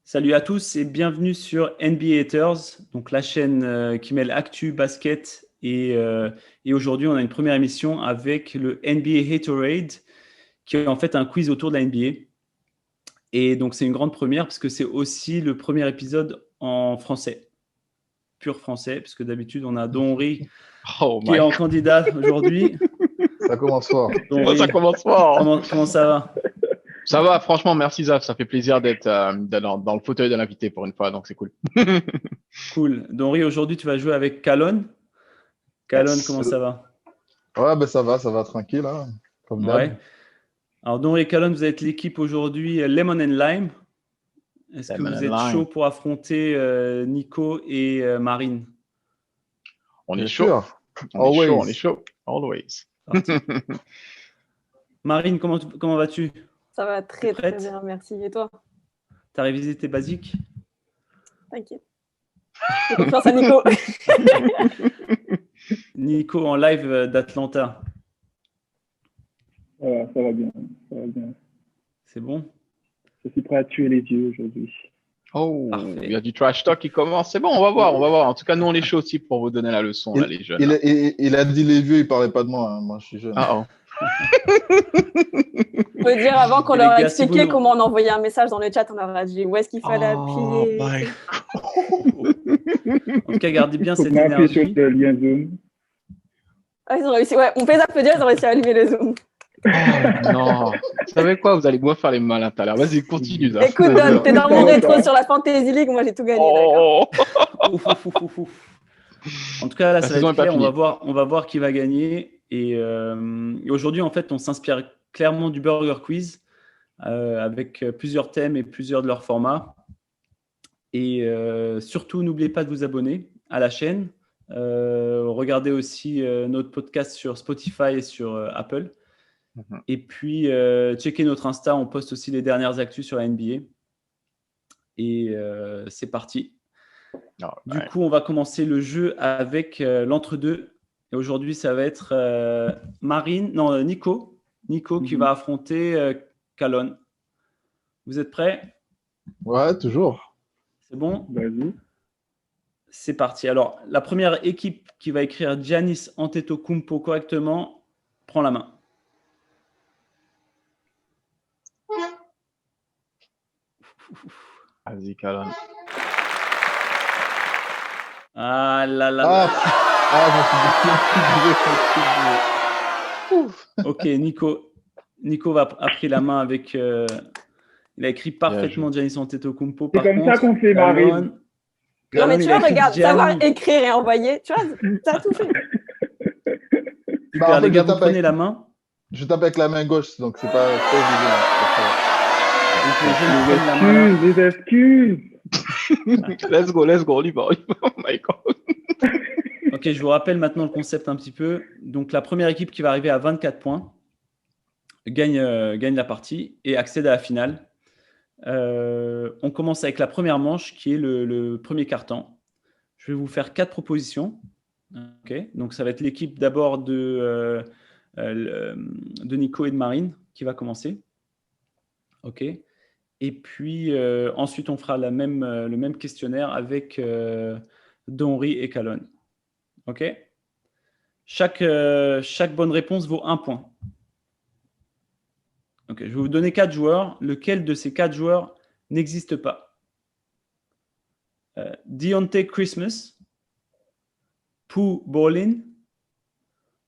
Salut à tous et bienvenue sur NBA Haters, donc la chaîne qui mêle actu, basket et aujourd'hui on a une première émission avec le NBA Haterade qui est en fait un quiz autour de la NBA. Et donc c'est une grande première parce que c'est aussi le premier épisode en français, pur français, parce que d'habitude on a Don Henry qui est en candidat aujourd'hui. Ça commence fort. Ça commence fort. Comment ça va? Ça va, franchement, merci Zaf. Ça fait plaisir d'être dans le fauteuil de l'invité pour une fois, donc c'est cool. Cool. Don Henry, aujourd'hui tu vas jouer avec Calonne. Calonne, comment ça va? Ouais, ben ça va tranquille, hein, comme d'hab. Ouais. Alors, Don et Calonne, vous êtes l'équipe aujourd'hui Lemon and Lime. Est-ce que vous êtes chaud pour affronter Nico et Marine? On est Bien chaud. sûr. On est chaud. Always. Marine, comment vas-tu? Ça va très bien, merci. Et toi? Tu as révisé tes basiques? T'inquiète. J'ai confiance à Nico. Nico en live d'Atlanta. Ça va bien. C'est bon? Je suis prêt à tuer les yeux aujourd'hui. Oh, parfait. Il y a du trash talk qui commence. C'est bon, on va voir. En tout cas, nous, on est chaud aussi pour vous donner la leçon, là, les jeunes. Il a dit les vieux, il parlait pas de moi. Hein. Moi, je suis jeune. On peut dire avant qu'on leur a expliqué comment on envoyait un message dans le chat, on leur a dit où est-ce qu'il fallait appuyer. En tout cas, gardez bien cette énergie. Sur le lien Zoom. Ah, ils ont réussi. Ouais, on fait les applaudir, ils ont réussi à allumer le Zoom. Oh non. Vous savez quoi? Vous allez moins faire les malins tout à l'heure. Vas-y, continue. Zaf. Écoute, Don, t'es dans mon rétro sur la Fantasy League, moi j'ai tout gagné. En tout cas, là, ça va être clair. On va voir qui va gagner. Et aujourd'hui, en fait, on s'inspire clairement du Burger Quiz avec plusieurs thèmes et plusieurs de leurs formats. Et surtout, n'oubliez pas de vous abonner à la chaîne. Regardez aussi notre podcast sur Spotify et sur Apple. Et puis, checkez notre Insta. On poste aussi les dernières actus sur la NBA. Et c'est parti. Du coup, on va commencer le jeu avec l'entre-deux. Et aujourd'hui, ça va être Nico qui va affronter Calonne. Vous êtes prêts? Ouais, toujours. C'est bon? Vas-y. C'est parti. Alors, la première équipe qui va écrire Giannis Antetokounmpo correctement prend la main. Vas-y, Calonne. Ah là là. Ok, Nico a pris la main avec. Il a écrit parfaitement Giannis Antetokounmpo. C'est comme ça qu'on fait, Marine. Non, mais tu vois, regarde, savoir écrire et envoyer, tu vois, ça a tout fait. Super, les gars, vous prenez la main. Je tape avec la main gauche, donc c'est pas évident. Les excuses. Let's go, on y va. Oh my God. Ok, je vous rappelle maintenant le concept un petit peu. Donc, la première équipe qui va arriver à 24 points gagne la partie et accède à la finale. On commence avec la première manche qui est le premier quart-temps. Je vais vous faire 4 propositions. Okay. Donc, ça va être l'équipe d'abord de Nico et de Marine qui va commencer. Ok. Et puis, ensuite, on fera le même questionnaire avec Don Henry et Calonne. Ok. Chaque bonne réponse vaut 1 point. Ok. Je vais vous donner 4 joueurs. Lequel de ces 4 joueurs n'existe pas? Deontay Christmas, Pooh Ballin,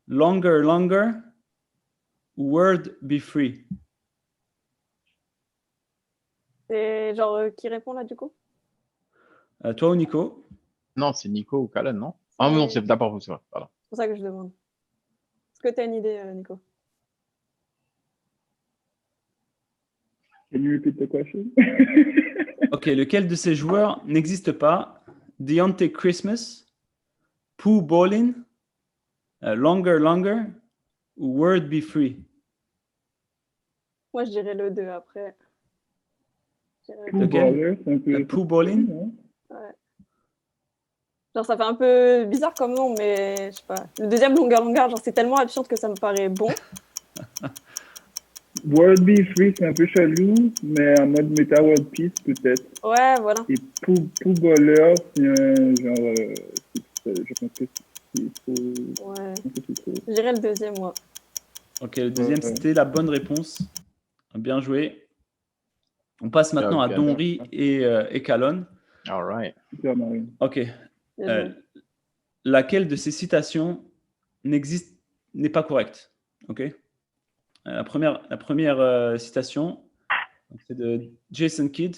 Longer, Word Be Free. C'est genre qui répond là du coup? Toi ou Nico? Non, c'est Nico ou Calonne, non? Ah non, c'est d'abord vous, c'est vrai. Voilà. C'est pour ça que je demande. Est-ce que tu as une idée, Nico? Can you repeat the question? Ok, lequel de ces joueurs n'existe pas? Deontay Christmas, Pooh Ballin, Longer ou Word Be Free? Moi, je dirais le 2 après. Pooh Ballin? Ouais. Genre, ça fait un peu bizarre comme nom, mais je sais pas. Le deuxième, Longer, genre, c'est tellement absurde que ça me paraît bon. World Be Free, c'est un peu chelou, mais en mode Meta World Peace, peut-être. Ouais, voilà. Et Poolballer, c'est un genre. Je pense que c'est trop. Ouais. Je pense que c'est trop. Je dirais le deuxième, moi. Ok, le deuxième, Ouais. c'était la bonne réponse. Bien joué. On passe maintenant à Bien. Donry et Calonne. All right. Super Mario. Ok. Bien joué. Laquelle de ces citations n'est pas correcte? Ok. La première citation, c'est de Jason Kidd,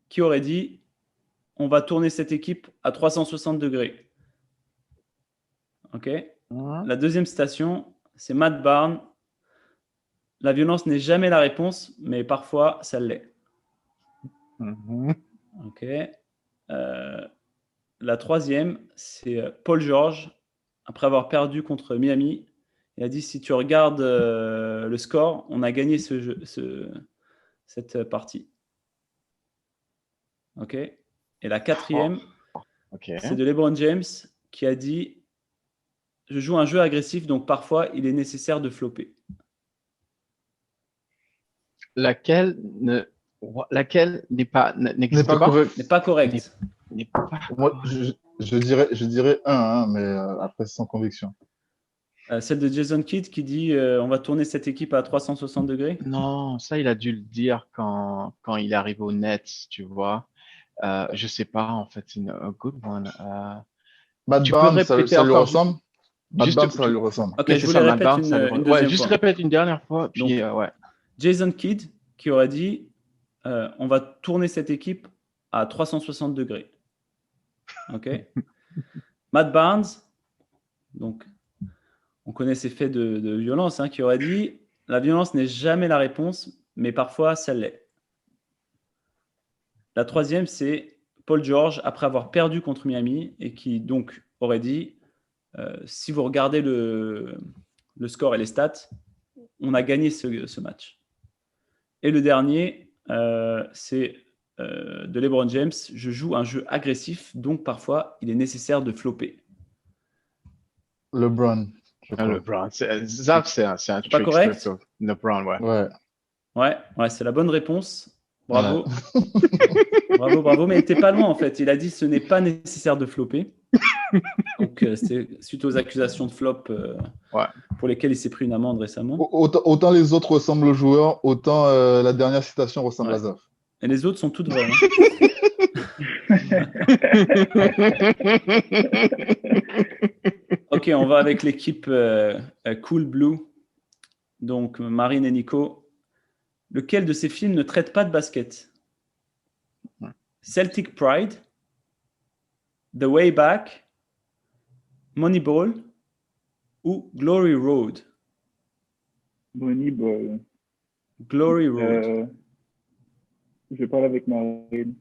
qui aurait dit on va tourner cette équipe à 360 degrés. Ok. La deuxième citation, c'est Matt Barnes. La violence n'est jamais la réponse, mais parfois ça l'est. Ok. La troisième, c'est Paul George. Après avoir perdu contre Miami, il a dit si tu regardes le score, on a gagné cette partie. Ok. Et la quatrième, c'est de LeBron James qui a dit je joue un jeu agressif, donc parfois il est nécessaire de flopper. Laquelle n'existe pas? N'est pas correct. N'est pas correct. N'est pas. Moi, je dirais un, hein, mais après, sans conviction. Celle de Jason Kidd qui dit on va tourner cette équipe à 360 degrés. Non, ça, il a dû le dire quand il est arrivé au Nets, tu vois. Je sais pas, en fait, c'est une good one. Matt Tu peux Barnes, ça répéter lui encore ressemble? Matt juste- Barnes, ça lui ressemble. Ok, Mais je c'est vous ça, les Matt répète Barnes, ça lui une ressemble. deuxième Juste fois. répète une dernière fois, puis Donc, ouais. Jason Kidd qui aurait dit on va tourner cette équipe à 360 degrés. Ok. Matt Barnes, donc on connaît ses faits de violence, hein, qui aurait dit la violence n'est jamais la réponse, mais parfois ça l'est. La troisième, c'est Paul George, après avoir perdu contre Miami, et qui donc aurait dit si vous regardez le score et les stats, on a gagné ce match. Et le dernier, c'est de LeBron James. Je joue un jeu agressif, donc parfois il est nécessaire de flopper. LeBron, je crois. LeBron, Zaf, c'est un Pas trickster. correct? So, LeBron, ouais. Ouais. C'est la bonne réponse. Bravo. Voilà. Bravo, mais t'es pas loin en fait. Il a dit ce n'est pas nécessaire de flopper. Donc c'est suite aux accusations de flop pour lesquelles il s'est pris une amende récemment. Autant les autres ressemblent aux joueurs, autant la dernière citation ressemble à Zaf. Et les autres sont toutes vraies. Ok, on va avec l'équipe Cool Blue. Donc Marine et Nico. Lequel de ces films ne traite pas de basket? Celtic Pride, The Way Back, Moneyball ou Glory Road? Moneyball. Glory Road. Je parle avec Marine.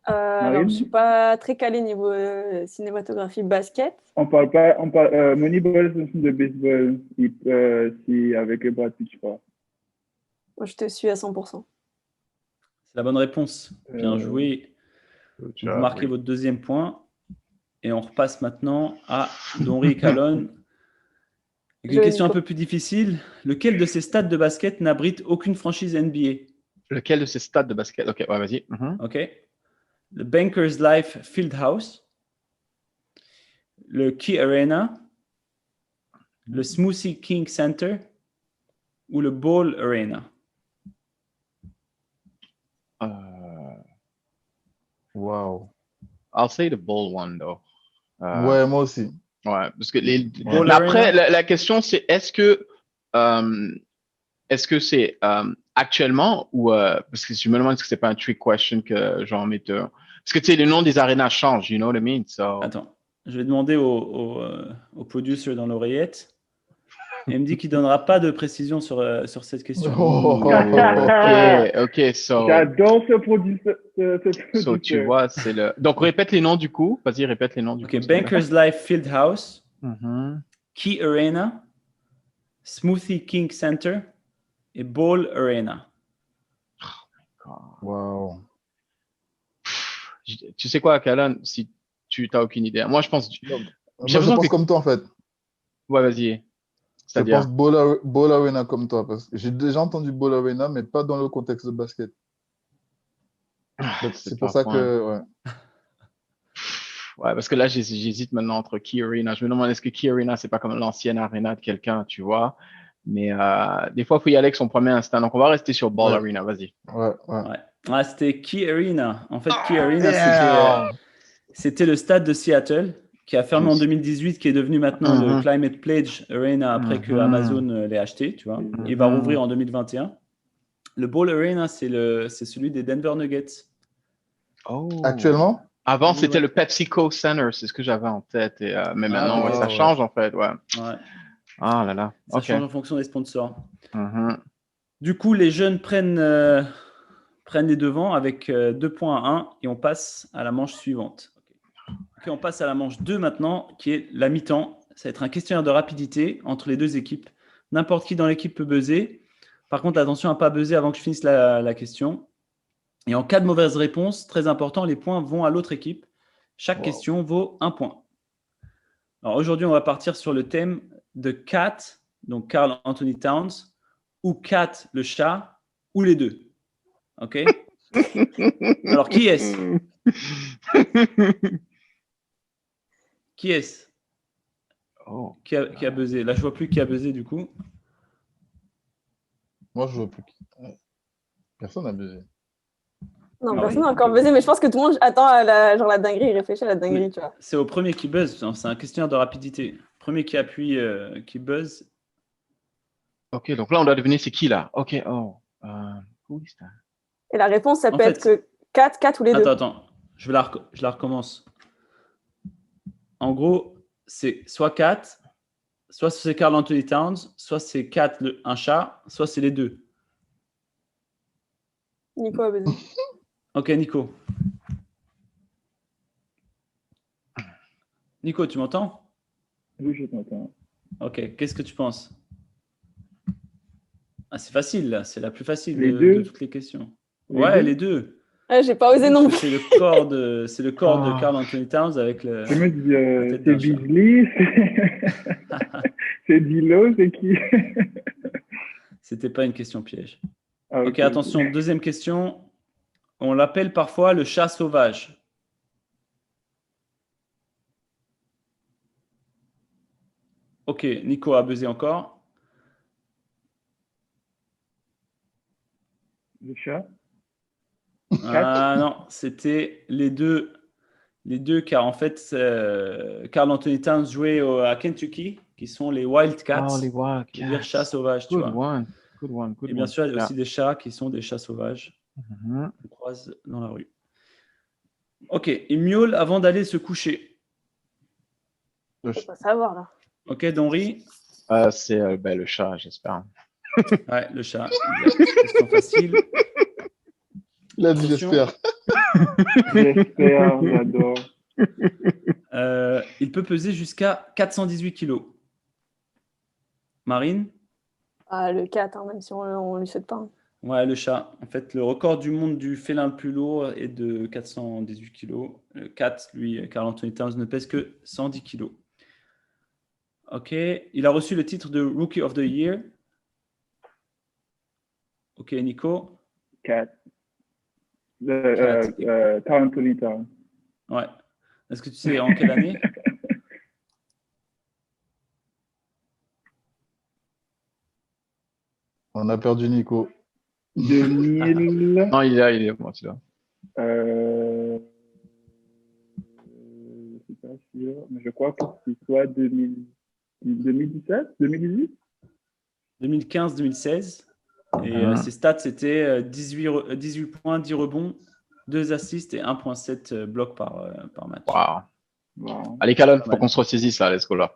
Alors, je ne suis pas très calée niveau cinématographie basket. On parle Moneyball, c'est un film de baseball. C'est avec Brad Pitt, je crois. Moi, je te suis à 100%. C'est la bonne réponse. Bien joué. Vous marquez votre deuxième point. Et on repasse maintenant à Donry et Calonne. Une question un peu plus difficile. Lequel de ces stades de basket n'abrite aucune franchise NBA? Lequel de ces stades de basket? Ok, ouais, vas-y. Ok. Le Bankers Life Fieldhouse, le Key Arena, le Smoothie King Center ou le Ball Arena? Wow. I'll say the ball one, though. Ouais, moi aussi. Ouais, parce que Ball après, Arena. la question, c'est est-ce que c'est actuellement ou parce que je me demande si c'est pas un trick question que genre metteur. Parce que tu sais, le nom des arénas change, you know what I mean? So... Attends, je vais demander au producer dans l'oreillette. Et il me dit qu'il ne donnera pas de précision sur cette question. Ok, so... J'adore ce producteur. So, tu vois, c'est le... Donc, répète les noms du coup. Vas-y, répète les noms du coup. Ok, Bankers Life Fieldhouse, Mm-hmm. Key Arena, Smoothie King Center et Ball Arena. Wow. Tu sais quoi, Kalan, si tu n'as aucune idée. Moi, je pense... Moi, je pense comme toi, en fait. Ouais, vas-y. Je C'est-à-dire, pense Ball Arena comme toi, parce que j'ai déjà entendu Ball Arena, mais pas dans le contexte de basket. C'est pour pas ça point. que, ouais. Ouais, parce que là, j'hésite maintenant entre Key Arena. Je me demande est-ce que Key Arena, c'est pas comme l'ancienne arena de quelqu'un, tu vois. Mais des fois, il faut y aller avec son premier instinct. Donc, on va rester sur Ball Ouais. Arena. Vas-y. Ouais, ouais. Ouais. Ah, c'était Key Arena. En fait, Key Arena, Damn. c'était le stade de Seattle qui a fermé en 2018, qui est devenu maintenant le Climate Pledge Arena après que Amazon l'ait acheté, tu vois. Il va rouvrir en 2021. Le Ball Arena, c'est celui des Denver Nuggets. Oh. Actuellement? Avant, Oui, c'était ouais. le PepsiCo Center. C'est ce que j'avais en tête. Mais maintenant, ouais, ça peut-être. change, en fait. Ouais. Ouais. Ah là là. Ça OK. change en fonction des sponsors. Mhm. Du coup, les jeunes prennent les devants avec 2 points à 1 et on passe à la manche suivante. Ok, on passe à la manche 2 maintenant, qui est la mi-temps. Ça va être un questionnaire de rapidité entre les deux équipes. N'importe qui dans l'équipe peut buzzer. Par contre, attention à ne pas buzzer avant que je finisse la question. Et en cas de mauvaise réponse, très important, les points vont à l'autre équipe. Chaque question vaut 1 point. Alors aujourd'hui, on va partir sur le thème de Cat, donc Karl Anthony Towns, ou Cat le chat, ou les deux. OK? Alors, qui est-ce? Qui est-ce? Oh. Qui a buzzé? Là, je ne vois plus qui a buzzé du coup. Moi, je veux plus. Personne n'a buzzé. Non, Ah personne oui. n'a encore buzzé, mais je pense que tout le monde attend à la dinguerie, il réfléchit à la dinguerie, Mais tu vois. c'est au premier qui buzz. C'est un questionnaire de rapidité. Premier qui appuie, qui buzz. OK, donc là, on doit deviner c'est qui, là. OK, oh. Who is that? Et la réponse, ça En peut fait- être que 4 ou les deux. Attends. Je la recommence. En gros, c'est soit Cat, soit c'est Karl Anthony Towns, soit c'est Cat un chat, soit c'est les deux. Nico a buzzé. Ok, Nico. Nico, tu m'entends? Oui, je t'entends. Ok, qu'est-ce que tu penses? Ah, c'est facile, là. C'est la plus facile Les de deux? toutes les questions. Les Ouais, deux? les deux. Ouais, j'ai pas osé Parce non que plus. c'est le corps de Karl Anthony Towns avec Je me dis, la tête c'est d'un chat. Beasley, c'est Dilo, c'est qui? C'était pas une question piège. Ah, Ok, attention, deuxième question. On l'appelle parfois le chat sauvage. Ok, Nico a buzzé encore. Le chat? Ah non, c'était les deux, car en fait, Karl Anthony Towns jouait à Kentucky, qui sont les Wildcats, Oh, les Wildcats. qui veut dire chat sauvage, tu Good vois. one. Good one. Good Et bien one. sûr, il y a Yeah. aussi des chats qui sont des chats sauvages Mhm. qu'on croise dans la rue. Ok, il miaule avant d'aller se coucher. Faut pas savoir, là. Ok, Donry. C'est le chat, j'espère. Ouais, le chat. Question facile. Il a dit Attention. j'espère. J'espère, j'adore. Il peut peser jusqu'à 418 kilos. Marine? Ah, le 4, hein, même si on lui souhaite pas. Hein. Ouais, le chat. En fait, le record du monde du félin le plus lourd est de 418 kilos. Le 4, lui, Karl Anthony Towns, ne pèse que 110 kilos. Ok. Il a reçu le titre de Rookie of the Year. Ok, Nico. 4. Anthony Town. Ouais. Est-ce que tu sais en quelle année? On a perdu Nico. 2000. Non, il est bon, c'est là. Je suis pas sûr, mais je crois que c'est soit 2017, 2018. 2015-2016. Et ses stats, c'était 18 points, 10 rebonds, 2 assists et 1,7 blocs par match. Wow. Wow. Allez, Calonne, il faut qu'on se ressaisisse là, let's go là.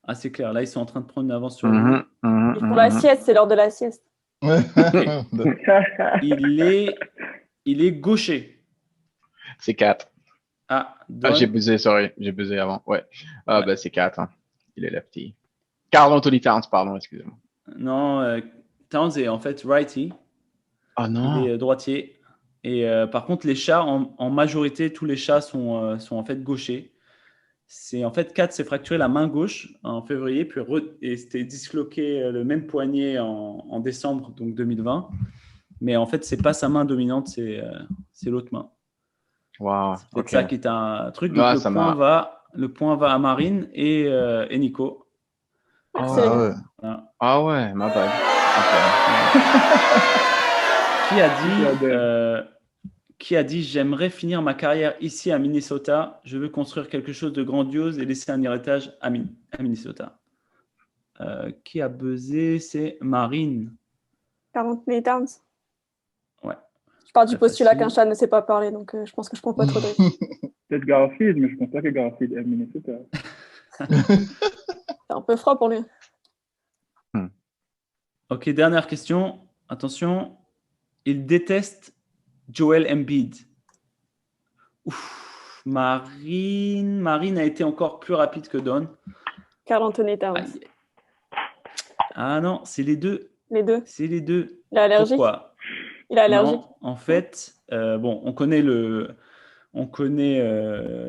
Ah, c'est clair. Là, ils sont en train de prendre une avance sur nous. Pour la sieste, c'est l'heure de la sieste. Il est gaucher. C'est 4. Don. J'ai buzzé, sorry. J'ai buzzé avant. Ouais. C'est 4. Hein. Il est lefty. Karl Anthony Towns, pardon, excusez-moi. Non, Towns est en fait righty. Oh non. Il est droitier. Et par contre, les chats, en majorité, tous les chats sont en fait gauchers. En fait, Kat s'est fracturé la main gauche en février, et c'était disloqué le même poignet en décembre, donc 2020. Mais en fait, c'est pas sa main dominante, c'est l'autre main. Wow, C'est peut-être ok. ça qui est un truc. Donc Ouais, le point va à Marine et Nico. Merci. Ah ouais. Voilà. Ah ouais, ma bad. Qui a dit j'aimerais finir ma carrière ici à Minnesota. Je veux construire quelque chose de grandiose et laisser un héritage à Minnesota. Qui a buzzé? C'est Marine. 40 Towns. Ouais. Je pars du Très postulat facile. qu'un chat ne sait pas parler, donc je pense que je prends pas trop de risques. Peut-être Garfield, mais je pense pas que Garfield aime Minnesota. C'est un peu froid pour lui. Ok, dernière question. Attention. Il déteste Joel Embiid. Ouf. Marine a été encore plus rapide que Don. Carl Anthony Towns. Aïe. Ah non, c'est les deux. Les deux. C'est les deux. Il est allergique. Pourquoi? Il est allergique. Non, en fait, on connaît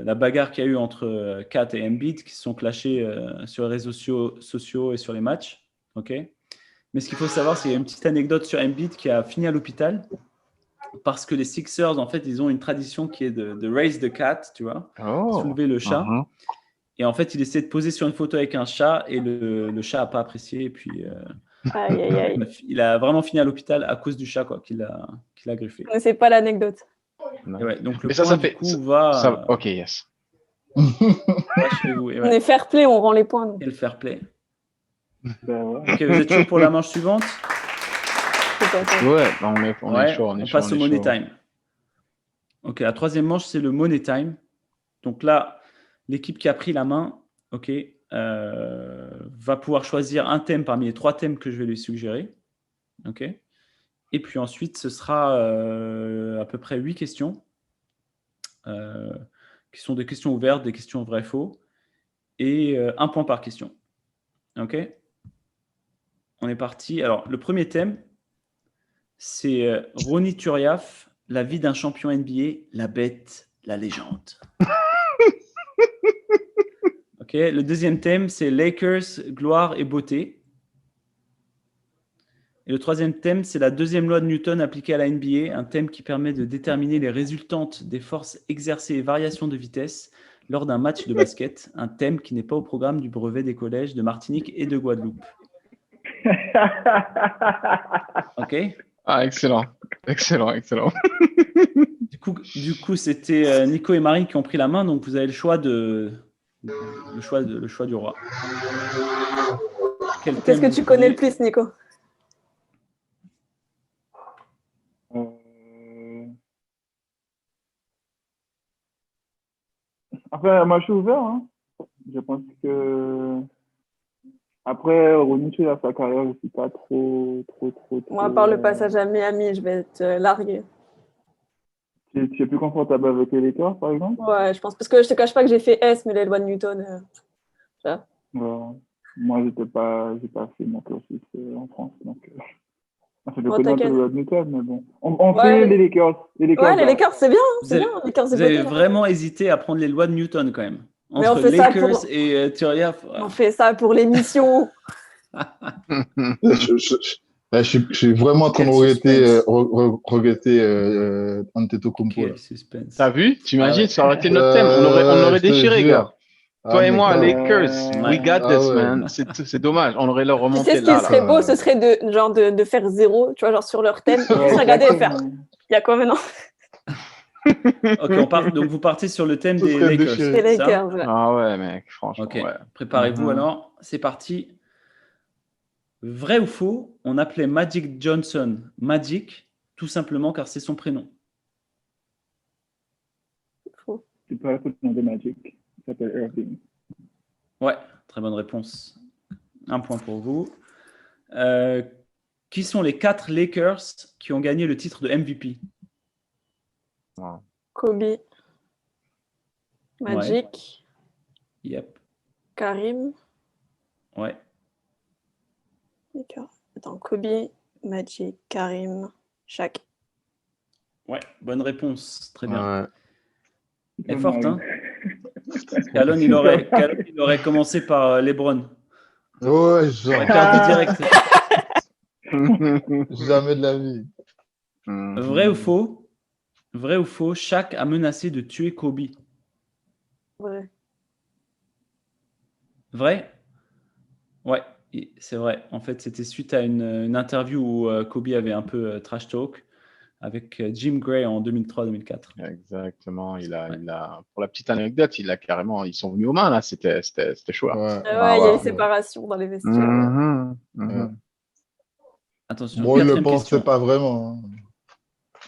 la bagarre qu'il y a eu entre Kat et Embiid qui se sont clashés sur les réseaux sociaux et sur les matchs. Ok. Mais ce qu'il faut savoir, c'est qu'il y a une petite anecdote sur Embiid qui a fini à l'hôpital parce que les Sixers, en fait, ils ont une tradition qui est de raise the cat, tu vois, soulever le chat. Et en fait, il essaie de poser sur une photo avec un chat et le chat n'a pas apprécié. Et puis, Aïe, aïe, aïe. il a vraiment fini à l'ôpital à cause du chat qu'il a griffé. Mais c'est pas l'anecdote. Ouais, donc le Mais point ça du fait. coup va. Ok, yes. va chez vous. Et On est fair play, on rend les points. Donc. Et le fair play. Ben ouais. Ok, vous êtes chaud pour la manche suivante? Ouais, on est chaud. On passe au Money Time. Ok, la troisième manche, c'est le Money Time. Donc là, l'équipe qui a pris la main, ok, va pouvoir choisir un thème parmi les 3 thèmes que je vais lui suggérer. Ok. Et puis ensuite, ce sera à peu près 8 questions qui sont des questions ouvertes, des questions vrai-faux et 1 point par question. Ok. On est parti. Alors, le premier thème, c'est Ronny Turiaf, la vie d'un champion NBA, la bête, la légende. Ok. Le deuxième thème, c'est Lakers, gloire et beauté. Et le troisième thème, c'est la deuxième loi de Newton appliquée à la NBA, un thème qui permet de déterminer les résultantes des forces exercées et variations de vitesse lors d'un match de basket, un thème qui n'est pas au programme du brevet des collèges de Martinique et de Guadeloupe. Ok. Ah, excellent. Du coup, c'était Nico et Marie qui ont pris la main, donc vous avez le choix du roi. Qu'est-ce que tu connais le plus, Nico? Enfin, moi, je suis ouvert. Hein. Je pense que après, Ronny, tu as sa carrière aussi pas trop. Moi, à part le passage à Miami, je vais être largué. Tu es plus confortable avec les Lakers, par exemple? Ouais, je pense. Parce que je te cache pas que j'ai fait S, mais les lois de Newton. Ouais. Moi, j'ai pas fait mon cursus en France. Donc, je connais un peu les lois de Newton, mais bon. On fait les Lakers. Les Lakers, c'est bien. C'est bien. Vous avez vraiment hésité à prendre les lois de Newton quand même. Entre Lakers et Turiaf. On fait ça pour l'émission. Je suis vraiment en train de regretter Antetokounmpo. Quel suspense. T'as vu? T'imagines, ça aurait été notre thème. On aurait déchiré, gars. Toi et moi, Lakers, we got this, man. C'est dommage. On aurait leur remonté là. Tu sais ce qui serait beau, ce serait de faire 0, tu vois, genre sur leur thème, regarder et faire. Il y a quoi maintenant? Ok, donc vous partez sur le thème des Lakers. Des Lakers, ouais. Ah ouais, mec, franchement. Ok, préparez-vous alors. C'est parti. Vrai ou faux, on appelait Magic Johnson Magic, tout simplement car c'est son prénom. Faux. C'est pas le nom de Magic. Il s'appelle Irving. Ouais, très bonne réponse. 1 point pour vous. Qui sont les 4 Lakers qui ont gagné le titre de MVP? Kobe. Magic. Ouais. Yep. Karim. Ouais. D'accord. Attends, Kobe, Magic, Karim, Shaq. Ouais, bonne réponse. Très bien. Ouais. Elle est forte, hein? Calonne, il aurait commencé par LeBron. Ouais, Il aurait perdu direct. Jamais de la vie. Vrai ou faux? Vrai ou faux? Shaq a menacé de tuer Kobe. Ouais. Vrai? Ouais, c'est vrai. En fait, c'était suite à une interview où Kobe avait un peu trash talk avec Jim Gray en 2003-2004. Exactement. Ouais. Il a, pour la petite anecdote, ils sont venus aux mains, là. C'était chaud. Ouais. Il y a une séparation dans les vestiaires. Ouais. Attention, Bon, il ne le quatrième pensait question. pas vraiment.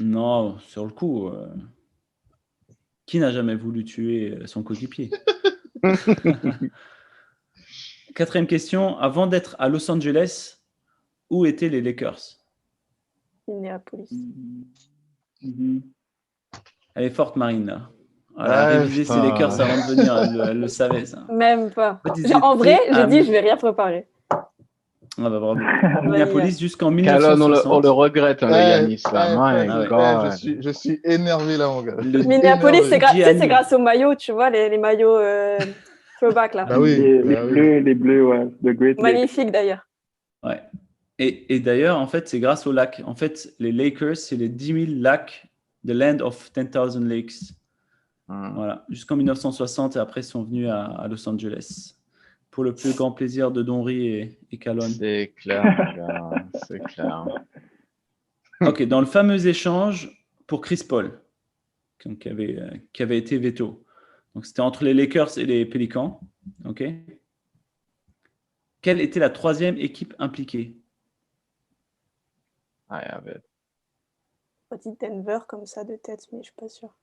Non, sur le coup, qui n'a jamais voulu tuer son coéquipier? Quatrième question. Avant d'être à Los Angeles, où étaient les Lakers? Minneapolis. Elle est forte, Marine, là. Elle a révisé ses Lakers avant de venir. Elle le savait, ça. Même pas. En fait, Genre, en vrai, j'ai dit, je vais rien préparer. Ah bah bravo. Minneapolis jusqu'en 1960. Calonne, on le regrette, le Yanis, là. Je suis énervé, là, mon gars. Minneapolis, c'est grâce aux maillots, tu vois, les maillots throwback, là. Bah oui. Les bleus, ouais. The Great Lakes. Magnifique, d'ailleurs. Ouais. Et d'ailleurs, en fait, c'est grâce aux lacs. En fait, les Lakers, c'est les 10 000 lacs, the land of 10,000 lakes. Voilà, jusqu'en 1960 et après ils sont venus à Los Angeles pour le plus grand plaisir de Donry et Calonne. C'est clair, mon gars, c'est clair. Ok, dans le fameux échange pour Chris Paul, qui avait été veto. Donc c'était entre les Lakers et les Pelicans. Ok. Quelle était la troisième équipe impliquée? Ah, il y avait... On dit Denver comme ça de tête, mais je suis pas sûre.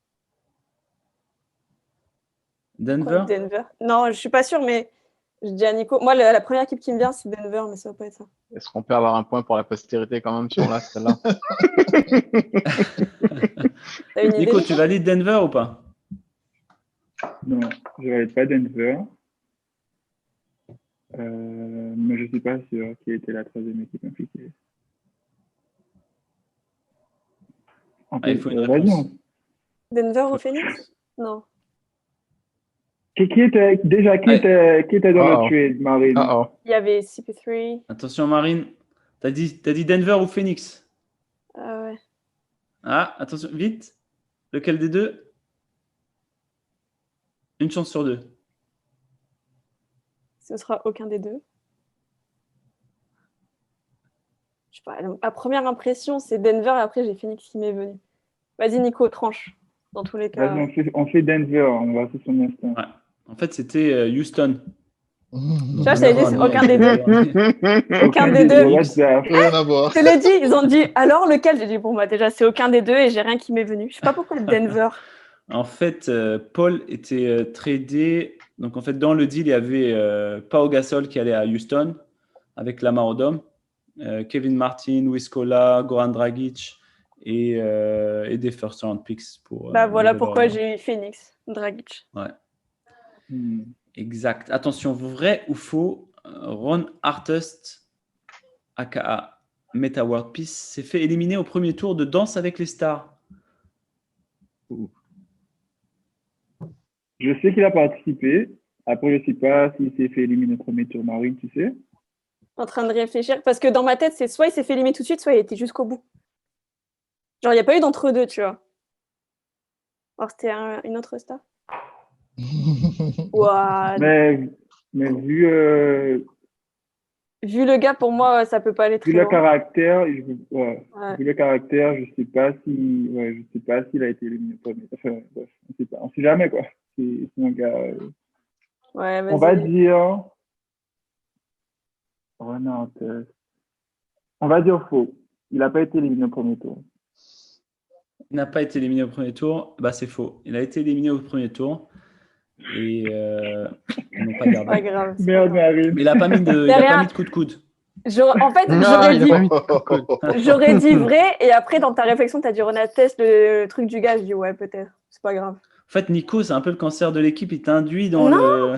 Denver? Denver? Non, je suis pas sûre, mais je dis à Nico. Moi, la première équipe qui me vient, c'est Denver, mais ça va pas être ça. Est-ce qu'on peut avoir un point pour la postérité quand même si on l'a celle-là? Nico, tu valides Denver ou pas? Non, je valide pas Denver. Mais je suis pas sûr qui était la troisième équipe impliquée. Il faut une réponse. Denver ou Phoenix? Non. Qui était dans le trade, Marine? Il y avait CP3. Attention, Marine. T'as dit Denver ou Phoenix? Ah ouais. Ah, attention, vite. Lequel des deux? Une chance sur deux. Ce sera aucun des deux. Je sais pas. Ma première impression, c'est Denver, et après, j'ai Phoenix qui m'est venu. Vas-y, Nico, tranche. Dans tous les cas. Vas-y, on fait Denver, on va faire son instant. Ouais. En fait, c'était Houston. Tu vois, je t'avais dit, c'est aucun des deux. Aucun des deux. Rien à voir. Je te l'ai dit, ils ont dit, alors lequel? J'ai dit, bon, bah déjà, c'est aucun des deux et j'ai rien qui m'est venu. Je sais pas pourquoi Denver. En fait, Paul était tradé. Donc, en fait, dans le deal, il y avait Pau Gasol qui allait à Houston avec Lamar Odom, Kevin Martin, Luis Scola, Goran Dragic et des first round picks pour. Voilà pourquoi j'ai eu Phoenix, Dragic. Ouais. Exact. Attention, vrai ou faux, Ron Artest, aka Meta World Peace, s'est fait éliminer au premier tour de Danse avec les stars. Je sais qu'il a participé. Après, je ne sais pas s'il s'est fait éliminer au premier tour, Marine, tu sais? En train de réfléchir, parce que dans ma tête, c'est soit il s'est fait éliminer tout de suite, soit il était jusqu'au bout. Genre, il n'y a pas eu d'entre-deux, tu vois. Alors, c'était une autre star. Wow. Mais vu le gars, pour moi, ça peut pas aller très vu loin. le caractère, vu le caractère, je sais pas s'il a été éliminé au premier. Enfin, bref, on sait jamais quoi. C'est un gars. On va dire. Oh non, on va dire faux. Il n'a pas été éliminé au premier tour. Il n'a pas été éliminé au premier tour. Bah, c'est faux. Il a été éliminé au premier tour. Et ils n'ont pas gardé. C'est pas grave. Merde, Marine. Mais il n'a pas mis de coup de coude. En fait, j'aurais dit vrai, et après, dans ta réflexion, tu as dit Ronatest, le truc du gars. Je dis ouais, peut-être. C'est pas grave. En fait, Nico, c'est un peu le cancer de l'équipe. Il t'induit dans, dans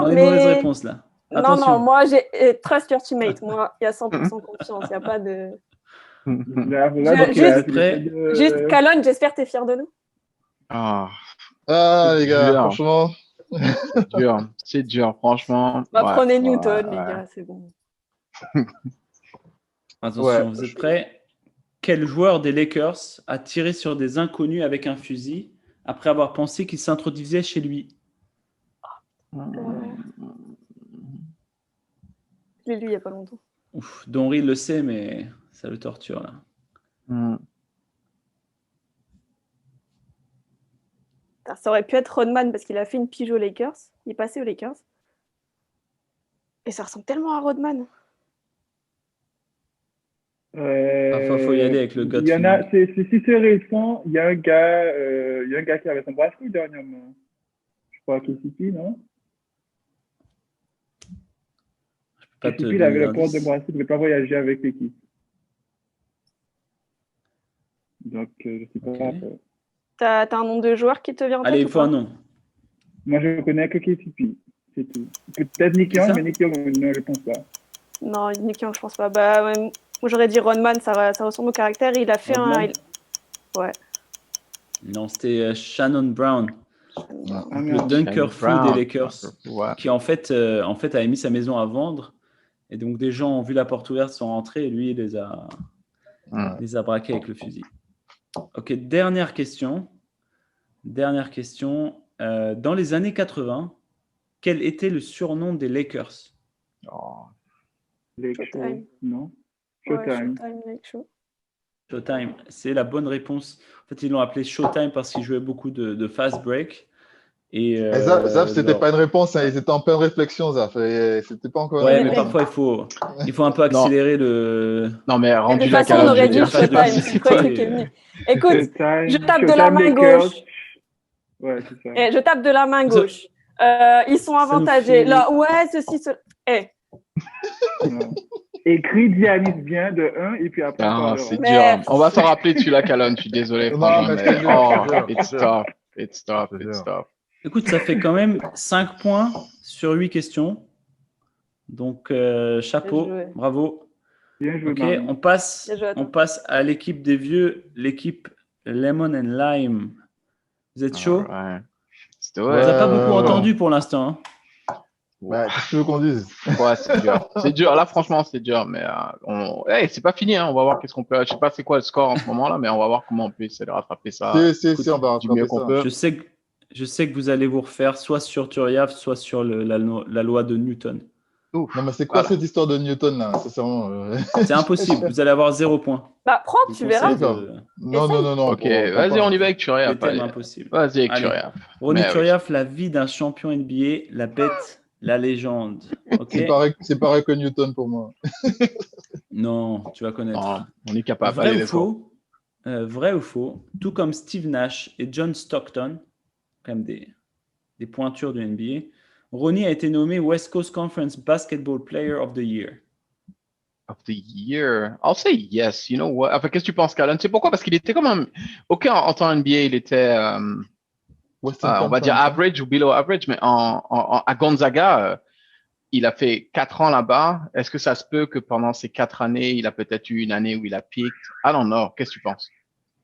les mauvaises réponses là. Attention. Non, moi, j'ai trust your teammate. Moi, il y a 100% confiance. Il n'y a pas de. Juste, Calonne, j'espère que tu es fier de nous. Les gars, franchement. C'est dur, franchement. Prenez Newton, les gars, c'est bon. Attention, vous êtes prêts? Quel joueur des Lakers a tiré sur des inconnus avec un fusil après avoir pensé qu'il s'introduisait chez lui? Je l'ai lu il n'y a pas longtemps. Ouf, Donry le sait, mais ça le torture là. Ça aurait pu être Rodman parce qu'il a fait une pige aux Lakers. Il est passé aux Lakers. Et ça ressemble tellement à Rodman. Faut y aller avec le gut. Si c'est récent, il y a un gars qui avait son bracelet dernièrement. Je crois que KCP, non? KCP, il avait le port de bracelet, il ne pouvait pas voyager avec l'équipe. Donc, je ne sais pas. Okay. T'as un nom de joueur qui te vient en tête? Allez, il faut un nom. Moi, je ne connais que KCP. C'est tout. Peut-être Nick Young, mais Nick Young, non, je ne pense pas. Non, Nick Young, je ne pense pas. Moi, j'aurais dit Rodman, ça ressemble au caractère. Il a fait Ouais. Non, c'était Shannon Brown. Le dunker fou des Lakers, qui en fait avait mis sa maison à vendre. Et donc, des gens ont vu la porte ouverte, sont rentrés, et lui, il les a braqués avec le fusil. Ok, dernière question. Dans les années 80, quel était le surnom des Lakers? Showtime. Non. Showtime, c'est la bonne réponse. En fait, ils l'ont appelé Showtime parce qu'ils jouaient beaucoup de fast break. Et Zaf, c'était pas une réponse, hein. Ils étaient en pleine réflexion, Zaf. C'était pas encore. Ouais, mais parfois il faut un peu accélérer le. Non, mais rendu la calme. On aurait dit Showtime. C'est quoi le truc qui est venu? Écoute, je tape de la main gauche. Ouais, c'est ça. Je tape de la main gauche. Ils sont avantagés. Là, ceci. Écris Giannis bien de 1 et puis après. C'est dur. On va s'en rappeler celui-là, Calonne. Je suis désolé. It's tough. Écoute, ça fait quand même 5 points sur 8 questions. Donc, chapeau, bravo. Bien joué, ok, on passe à l'équipe des vieux, l'équipe Lemon and Lime. Vous êtes chaud? On ne vous a pas beaucoup entendu pour l'instant. Hein. Ouais, qu'est-ce que tu veux qu'on dise? Ouais, c'est dur. C'est dur. Là, franchement, c'est dur. Mais c'est pas fini. Hein. On va voir qu'est-ce qu'on peut. Je sais pas c'est quoi le score en ce moment là, mais on va voir comment on peut essayer de rattraper ça. On va rattraper ça. Je sais que vous allez vous refaire soit sur Turiaf, soit sur la loi de Newton. Ouf. Non, mais c'est quoi cette histoire de Newton là? C'est impossible. Vous allez avoir 0 point. Prends, tu verras. Non. Ok, vas-y, on y va avec Turiaf. C'est impossible. Vas-y avec Turiaf. Ronny Turiaf, la vie d'un champion NBA, la bête. La légende. Okay. C'est pareil que Newton pour moi. Non, tu vas connaître. Non, on est capable. Vrai ou faux, tout comme Steve Nash et John Stockton, quand même des pointures du NBA, Ronny a été nommé West Coast Conference Basketball Player of the Year. I'll say yes. You know what? Enfin, qu'est-ce que tu penses, Callan? C'est pourquoi? Parce qu'il était comme un... OK, en temps NBA, il était... on va dire average ou below average, mais à Gonzaga, il a fait 4 ans là-bas. Est-ce que ça se peut que pendant ces 4 années, il a peut-être eu une année où il a peaked? I don't know. Qu'est-ce que tu penses?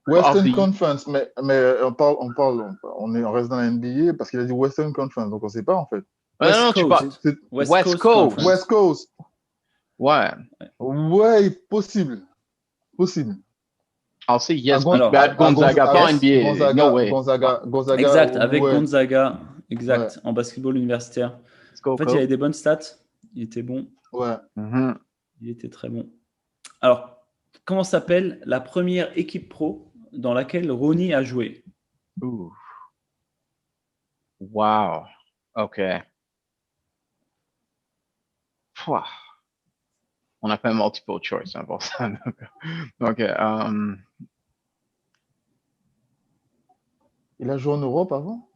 Western Conference, mais on reste dans la NBA parce qu'il a dit Western Conference, donc on ne sait pas en fait. Non, tu parles. West Coast. Ouais. Ouais, possible. I'll say yes, Gonzaga, pas NBA. No way. Gonzaga. Exact, avec Gonzaga. Exact, en basketball universitaire. En fait, il avait des bonnes stats. Il était bon. Ouais. Il était très bon. Alors, comment s'appelle la première équipe pro dans laquelle Ronny a joué? Wow. OK. On a fait un multiple choice pour ça. Donc, il a joué en Europe avant?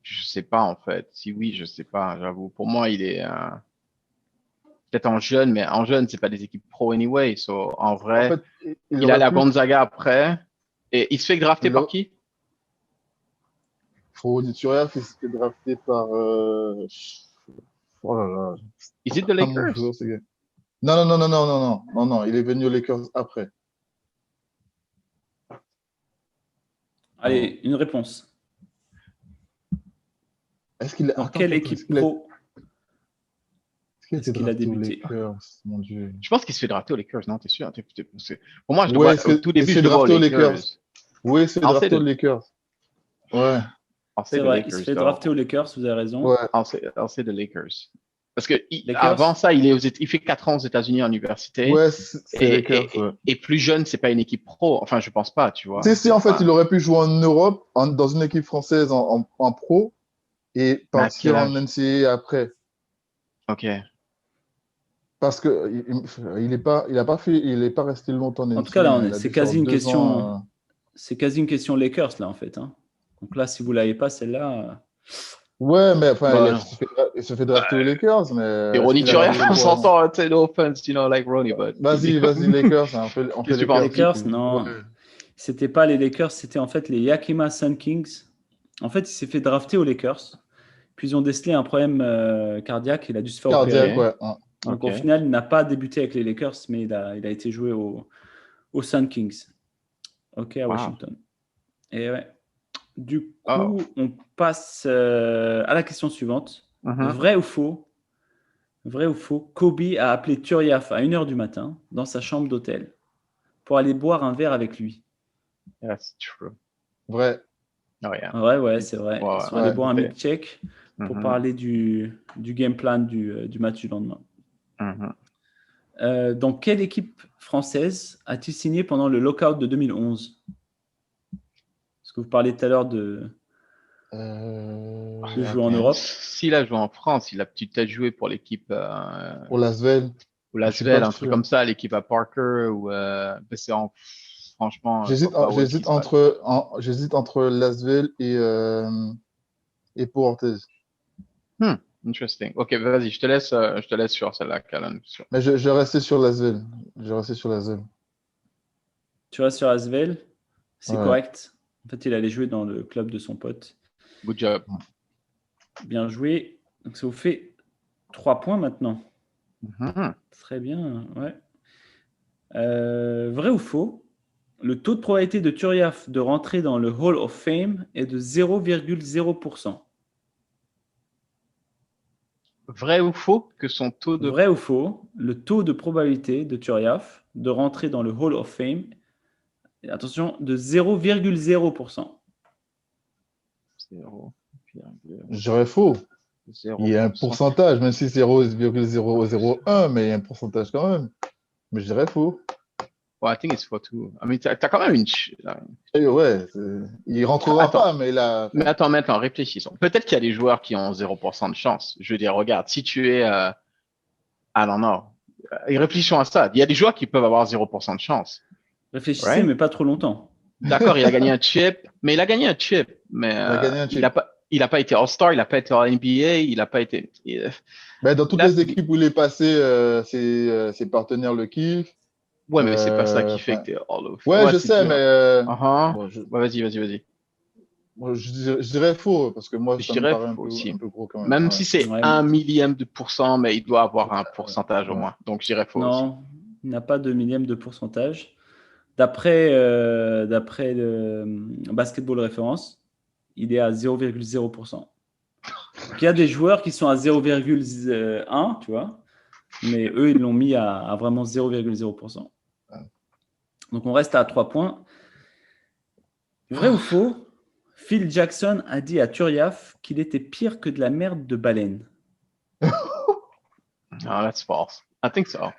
Je sais pas en fait. Si oui, je sais pas. J'avoue. Pour moi, il est peut-être en jeune, mais en jeune, c'est pas des équipes pro anyway. So, en vrai, en fait, il a la Gonzaga après. Et il se fait drafter par qui? Ronny Turiaf, il se fait drafter par. Oh là là. Is it the Lakers? Non. Il est venu aux Lakers après. Allez, une réponse. Dans quelle équipe pro est-ce qu'il a débuté? Mon Dieu. Je pense qu'il se fait drafter aux Lakers, non? T'es sûr? Pour moi, je le vois au tout début, je le vois aux Lakers. Oui, c'est drafté aux Lakers. Ouais. C'est vrai, il se fait drafter aux Lakers, vous avez raison. Ouais. C'est de Lakers. Parce que avant ça, il fait 4 ans aux États-Unis en université. Ouais, c'est Lakers. Et plus jeune, c'est pas une équipe pro. Enfin, je pense pas, tu vois. Si, en fait, il aurait pu jouer en Europe, dans une équipe française en pro, et partir en NCAA après. Ok. Parce que il est pas resté longtemps en NCAA. En tout cas, là, c'est quasi une question. C'est quasi une question Lakers là en fait. Hein. Donc là, si vous l'avez pas celle-là. Ouais, mais enfin, il se fait drafter aux Lakers, mais. Et Ronnie Turiaf, on s'entend, no offense, like Ronnie, but. Vas-y, Lakers. On fait les Lakers, non. Ouais. C'était pas les Lakers, c'était en fait les Yakima Sun Kings. En fait, il s'est fait drafter aux Lakers. Puis ils ont décelé un problème cardiaque. Il a dû se faire opérer. Ouais. Donc au final, il n'a pas débuté avec les Lakers, mais il a été joué aux Sun Kings. Ok, à Washington. Et ouais. Du coup, on passe à la question suivante. Vrai ou faux? Kobe a appelé Turiaf à 1h du matin dans sa chambre d'hôtel pour aller boire un verre avec lui. That's true. Vrai. Oh, yeah. Ouais, c'est vrai. Ils sont allés boire un milkshake pour parler du game plan du match du lendemain. Dans quelle équipe française a-t-il signé pendant le lockout de 2011? Parce que vous parliez tout à l'heure de jouer en Europe. S'il a joué en France, il a peut-être joué pour l'équipe. Pour l'Asvel. Ou l'Asvel, un truc comme ça, l'équipe à Parker. Ou, franchement. J'hésite entre l'Asvel et Pau Orthez. Interesting. Ok, vas-y, je te laisse sur celle-là, Callan. Mais je restais sur l'Asvel. Tu restes sur Asvel, c'est correct. En fait, il allait jouer dans le club de son pote. Good job. Bien joué. Donc, ça vous fait 3 points maintenant. Très bien, ouais. Vrai ou faux? Le taux de probabilité de Turiaf de rentrer dans le Hall of Fame est de 0,0%. Vrai ou faux que son taux de... Vrai ou faux? Le taux de probabilité de Turiaf de rentrer dans le Hall of Fame, attention, de 0,0%. Je dirais faux. Il y a un pourcentage, même si c'est 0,001, mais il y a un pourcentage quand même. Mais je dirais faux. I think it's for two. I mean, t'as quand même une... Ouais, il rentrera pas, mais là... Mais attends, réfléchissons. Peut-être qu'il y a des joueurs qui ont 0% de chance. Je veux dire, regarde, si tu es... non. Et réfléchissons à ça. Il y a des joueurs qui peuvent avoir 0% de chance. Réfléchissez, mais pas trop longtemps. D'accord, il a gagné un chip. Mais il n'a pas été All-Star, il n'a pas été All-NBA, il n'a pas été... dans toutes les équipes où il est passé, ses partenaires le kiffent. Ouais, mais c'est pas ça qui fait que t'es All of. Ouais, je sais, mais. Vas-y. Moi, je dirais faux, parce que moi, je ça dirais me paraît un peu gros quand même. Même si c'est 1 millième de pourcent, mais il doit avoir un pourcentage au moins. Donc, je dirais faux. Non, il n'a pas de millième de pourcentage. D'après le Basketball Référence, il est à 0,0%. Donc, il y a des joueurs qui sont à 0,1, tu vois, mais eux, ils l'ont mis à vraiment 0,0%. Donc, on reste à 3 points. Vrai ou faux? Phil Jackson a dit à Turiaf qu'il était pire que de la merde de baleine. No, that's false. I think so. Non,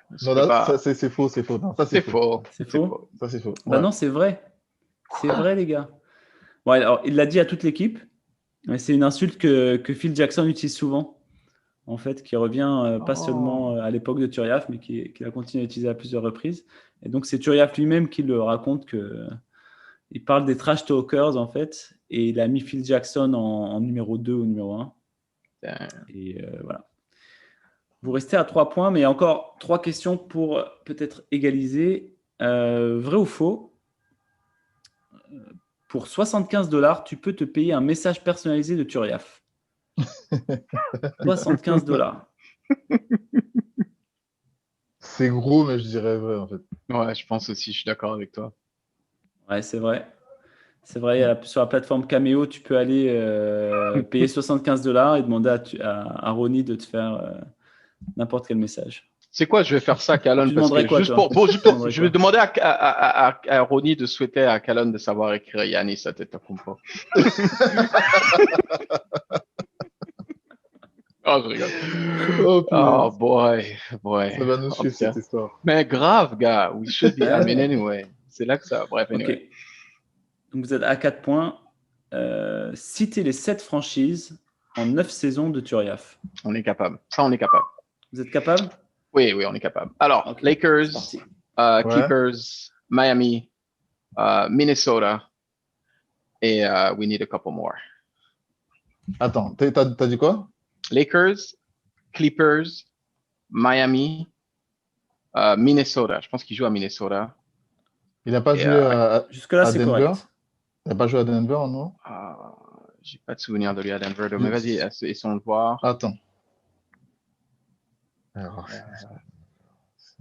c'est faux. Non, ça, c'est faux. C'est faux? Ça, c'est faux. Bah non, c'est vrai. C'est vrai, les gars. Bon, alors, il l'a dit à toute l'équipe, mais c'est une insulte que Phil Jackson utilise souvent, en fait, qui revient pas seulement à l'époque de Turiaf, mais qu'il a continué à utiliser à plusieurs reprises. Et donc, c'est Turiaf lui-même qui le raconte il parle des trash talkers, en fait, et il a mis Phil Jackson en numéro 2 ou numéro 1. Et voilà. Vous restez à 3 points, mais il y a encore 3 questions pour peut-être égaliser. Vrai ou faux? Pour $75, tu peux te payer un message personnalisé de Turiaf. $75. C'est gros, mais je dirais vrai, en fait. Ouais, je pense aussi, je suis d'accord avec toi. Ouais, c'est vrai. C'est vrai, sur la plateforme Cameo, tu peux aller payer $75 et demander à Ronnie de te faire n'importe quel message. C'est quoi, je vais faire ça, Calonne, Tu parce demanderais que quoi, juste toi? je vais demander à Ronnie de souhaiter à Calonne de savoir écrire Yannis Antetokounmpo. Oh, je rigole. Oh, boy. Ça va nous suivre, cette histoire. Mais grave, gars. We should be. I mean, anyway. C'est là que ça. Bref, anyway. Okay. Donc, vous êtes à 4 points. Citez les 7 franchises en 9 saisons de Turiaf. On est capable. Ça, on est capable. Vous êtes capable? Oui, on est capable. Alors, okay. Lakers, Clippers, Miami, Minnesota, et we need a couple more. Attends, t'as dit quoi? Lakers, Clippers, Miami, Minnesota. Je pense qu'il joue à Minnesota. Il n'a pas joué jusque-là, c'est Denver. Correct. Il n'a pas joué à Denver, non? J'ai pas de souvenir de lui à Denver. Mais vas-y, essayons de voir. Attends.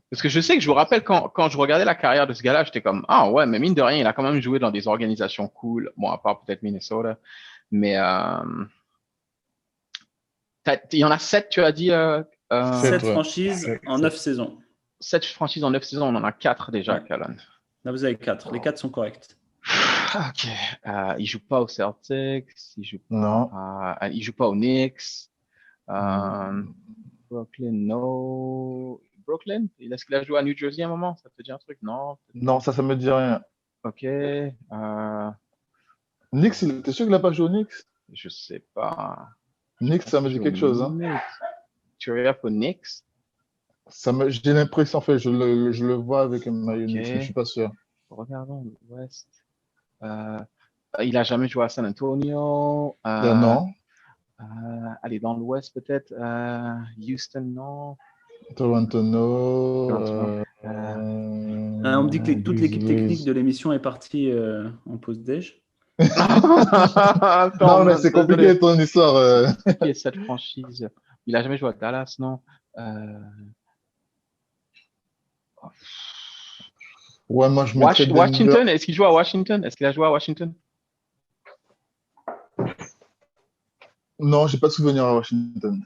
Parce que je sais que je vous rappelle quand je regardais la carrière de ce gars-là, j'étais comme ah ouais, mais mine de rien, il a quand même joué dans des organisations cool. Bon, à part peut-être Minnesota, mais il y en a 7, tu as dit 7 franchises en 9 saisons. 7 franchises en 9 saisons, on en a 4 déjà, Calonne. Là, vous avez 4. Les 4 sont corrects. Ok. Il joue pas aux Celtics, il joue pas aux Knicks. Brooklyn, no. Brooklyn? Est-ce qu'il a joué à New Jersey à un moment? Ça te dit un truc? Non. Non, ça me dit rien. Ok. Knicks, t'es sûr qu'il n'a pas joué aux Knicks? Je sais pas. Knicks, ça me dit quelque chose. Hein. Tu regardes pour Knicks? J'ai l'impression, en fait, je le vois avec un maillot Knicks, mais je suis pas sûr. Regardons l'Ouest. Il a jamais joué à San Antonio. Non. Allez, dans l'Ouest peut-être. Houston, non. Toronto, no. On me dit que toute l'équipe technique de l'émission est partie en pause déj. Non, mais c'est compliqué ton histoire. Qui est cette franchise? Il a jamais joué à Dallas, non? Ouais, moi je Washington, est-ce qu'il joue à Washington? Est-ce qu'il a joué à Washington? Non, j'ai pas de souvenir à Washington.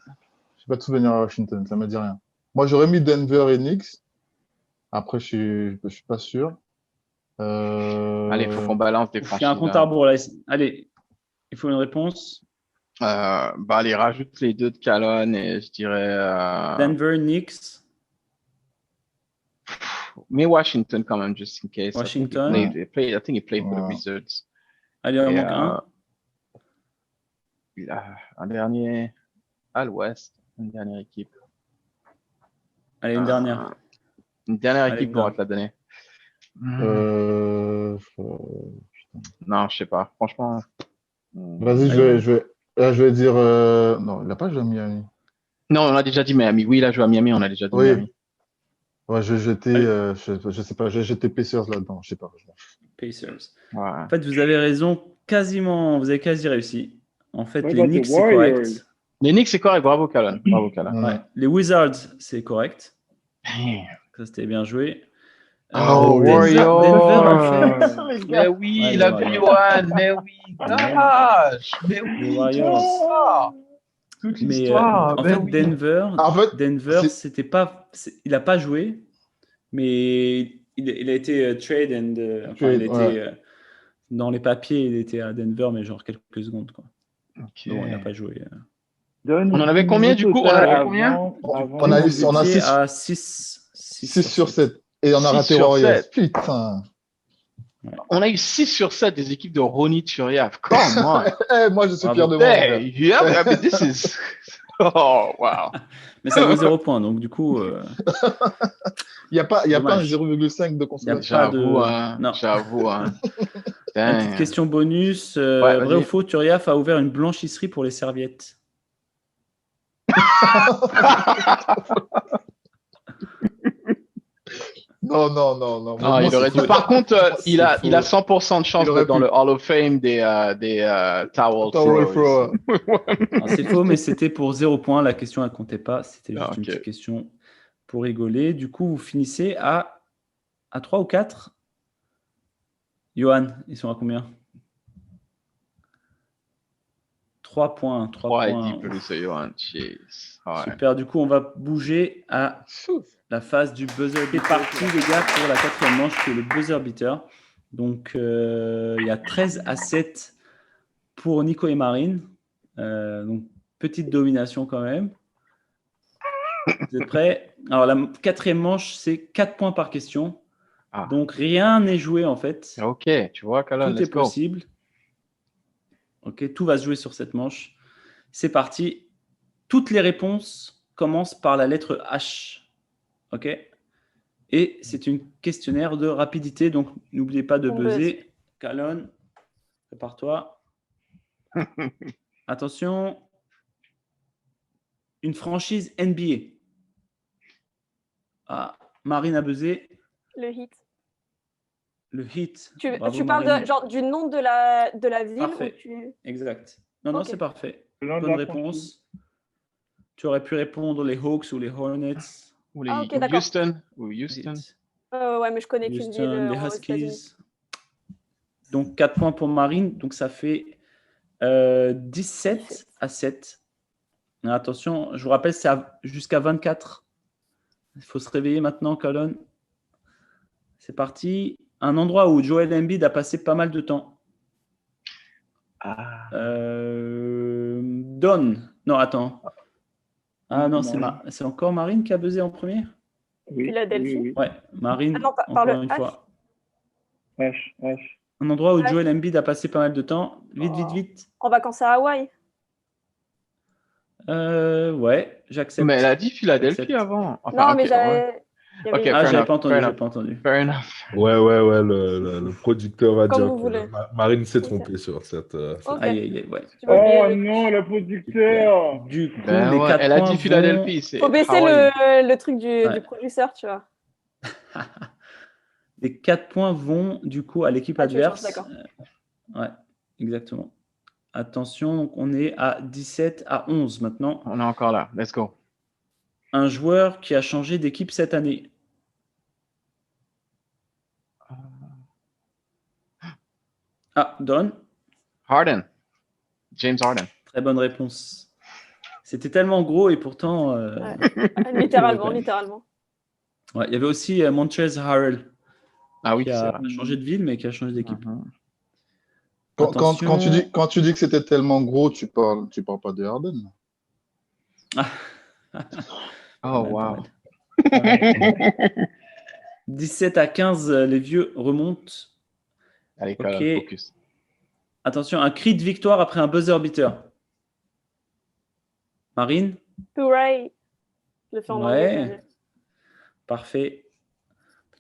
Ça me dit rien. Moi, j'aurais mis Denver et Knicks. Après, je suis pas sûr. Allez, il faut qu'on balance des franchises. Il y a un compte à rebours là. Allez, il faut une réponse. Allez, rajoute les 2 de Calonne et je dirais. Denver, Knicks. Mais Washington quand même, just in case. Washington. I think he played for the Wizards. Allez, il en manque un dernier à l'Ouest, une dernière équipe. Allez, une dernière. Une dernière équipe pour te la donner. Non, je sais pas. Franchement. Vas-y, je vais dire. Non, il n'a pas joué à Miami. Non, on a déjà dit Miami. Oui, il a joué à Miami, on a déjà dit Miami. Ouais, je vais jeter, je sais pas, je vais jeter Pacers là-dedans, je sais pas. Pacers. Ouais. En fait, vous avez raison, vous avez quasi réussi. En fait, les Knicks, c'est correct. Les Knicks, c'est correct, bravo Calonne. Ouais. Les Wizards, c'est correct. Ça, c'était bien joué. Warriors. Denver, mais oui, il a vu Johan, mais oui, gosh, mais oui, toute l'histoire. En fait, Denver, c'était pas, il a pas joué, mais il a été trade dans les papiers, il était à Denver, mais genre quelques secondes quoi. Okay. Bon, il n'a pas joué. On en avait combien du coup? On a 6 sur 7 et on a raté Warriors. Putain. Ouais. On a eu 6 sur 7 des équipes de Ronnie Turiaf. Comment? Moi, je suis fier de moi. Yeah, but this is... Oh, wow. Mais ça vaut 0 points, donc du coup... Il n'y a pas un 0,5 de consolation. J'avoue. Une petite question bonus. Vrai ou faux, Turiaf a ouvert une blanchisserie pour les serviettes? Non. Ah, il aurait dû. Par contre, il a 100% de chance d'être dans le Hall of Fame des towel throws. C'est faux, mais c'était pour 0 points. La question, elle ne comptait pas. C'était juste une petite question pour rigoler. Du coup, vous finissez à 3 ou 4. Johan, ils sont à combien? 3 points. 3 et 10 plus Johan. Super, du coup, on va bouger à la phase du buzzer beater. C'est parti, les gars, pour la 4e manche, qui est le buzzer beater. Donc, il y a 13-7 pour Nico et Marine. Donc, petite domination quand même. Vous êtes prêts? Alors, la 4e manche, c'est 4 points par question. Donc, rien n'est joué, en fait. Ok, tu vois, Calonne, tout est possible. Ok, tout va se jouer sur cette manche. C'est parti. Toutes les réponses commencent par la lettre H. Ok? Et c'est une questionnaire de rapidité, donc n'oubliez pas de buzzer. Calonne, prépare-toi. Attention. Une franchise NBA. Marine a buzzé. Le Heat. Le Heat. Tu parles du nom de la ville. Parfait. Exact. Non, c'est parfait. Bonne réponse. Tu aurais pu répondre les Hawks ou les Hornets. Ou les Houston. Ouais, mais je connais qu'une ville. Les Huskies. Donc, 4 points pour Marine. Donc, ça fait 17-7. Attention, je vous rappelle, c'est jusqu'à 24. Il faut se réveiller maintenant, Calonne. C'est parti. Un endroit où Joel Embiid a passé pas mal de temps. Don. Non, attends. Non, c'est encore Marine qui a buzzé en premier. Philadelphie. Oui. Ouais, Marine, par le encore une H. fois. H. Un endroit où Joel Embiid a passé pas mal de temps. Vite. En vacances à Hawaï. Ouais, j'accepte. Mais elle a dit Philadelphie avant. Non, mais j'avais... j'avais pas entendu. Fair enough. Ouais, le producteur va dire que Marine s'est trompée sur cette... Aïe, ouais. Oh non, le producteur. Du coup, les 4 elle a dit Philadelphie. Faut baisser le truc du producteur, tu vois. Les 4 points vont du coup à l'équipe adverse. D'accord. Ouais, exactement. Attention, donc on est à 17-11 maintenant. On est encore là. Let's go. Un joueur qui a changé d'équipe cette année. Don. Harden. James Harden. Très bonne réponse. C'était tellement gros et pourtant... Littéralement. Ouais, il y avait aussi Montrezl Harrell. Qui a changé de ville, mais qui a changé d'équipe. Quand tu dis que c'était tellement gros, tu parles pas de Harden. Oh, wow. 17-15, les vieux remontent. Allez, focus. Attention, un cri de victoire après un buzzer beater. Marine? Hooray! Je le fais en anglais. Parfait.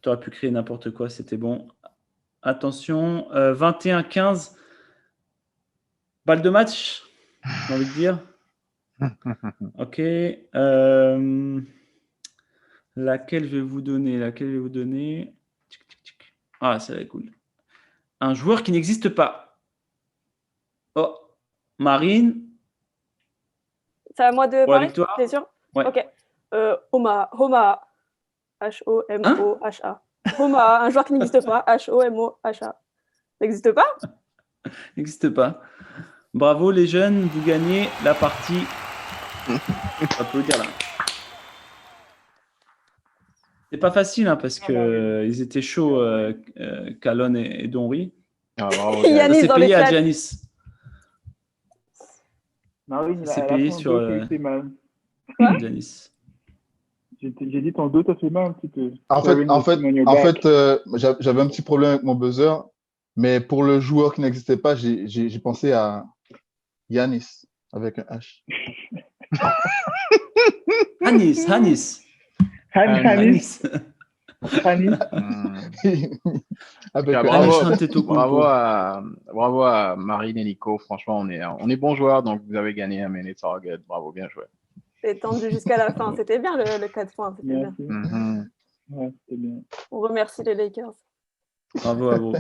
Tu aurais pu créer n'importe quoi, c'était bon. Attention, 21-15. Balle de match, j'ai envie de dire. Ok. Laquelle je vais vous donner? Ah, ça va être cool. Un joueur qui n'existe pas. Oh, Marine. C'est à moi de parler, c'est sûr? Ouais. Ok. Homa. H-O-M-O-H-A. Homa, un joueur qui n'existe pas. H-O-M-O-H-A. N'existe pas? N'existe pas. Bravo les jeunes, vous gagnez la partie. On peut applaudir là. C'est pas facile parce que ils étaient chauds, Calonne et Donry. Yanis c'est dans payé le à chat. Giannis. Marine, c'est payé sur Giannis. J'ai dit ton dos, t'as fait mal un petit peu. En fait, j'avais un petit problème avec mon buzzer, mais pour le joueur qui n'existait pas, j'ai pensé à Yanis avec un H. Hanis. Bravo à Marine et Nico. Franchement, on est bons joueurs, donc vous avez gagné. Mais it's all good. Bravo, bien joué. C'est tendu jusqu'à la fin. C'était bien le 4 points. C'était bien. Ouais, c'était bien. On remercie les Lakers. Bravo à vous.